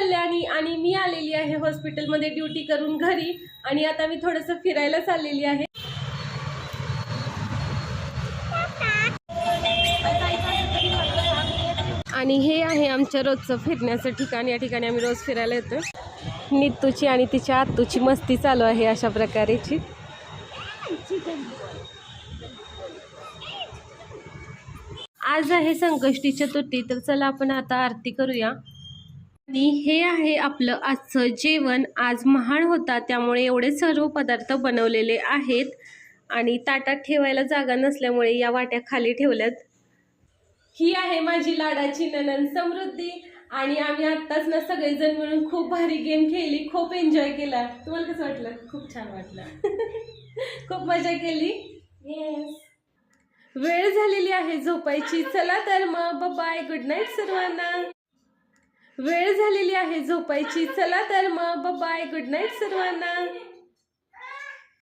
कल्याणी आणि मी आलेली आहे हॉस्पिटलमध्ये ड्युटी करून घरी आणि आता मी थोडंसं फिरायला चाललेली आहे। आणि हे आहे आमच्या रोजचं फिरण्याचं ठिकाण। या ठिकाणी आम्ही रोज फिरायला येतो। नितूची आणि तिच्या आत्तूची मस्ती चालू आहे अशा प्रकारेची। आज आहे संकष्टी चतुर्थी, तर चला आपण आता आरती करूया। आणि हे आहे आपलं आजचं जेवण। आज महाळ होता त्यामुळे एवढे सर्व पदार्थ बनवलेले आहेत आणि ताटात ठेवायला जागा नसल्यामुळे या वाट्या खाली ठेवल्यात। ही आहे माझी लाडाची नणंद समृद्धी आणि आम्ही आत्ताच ना सगळेजण मिळून खूप भारी गेम खेळली, खूप एन्जॉय केला। तुम्हाला कसं वाटलं? खूप छान वाटलं। खूप मजा केली। येस, वेळ झालेली आहे झोपायची। चला तर मग बाय, गुड नाईट सर्वांना। वेळ झालेली आहे झोपायची। चला तर मग बाय, गुड नाईट सर्वांना।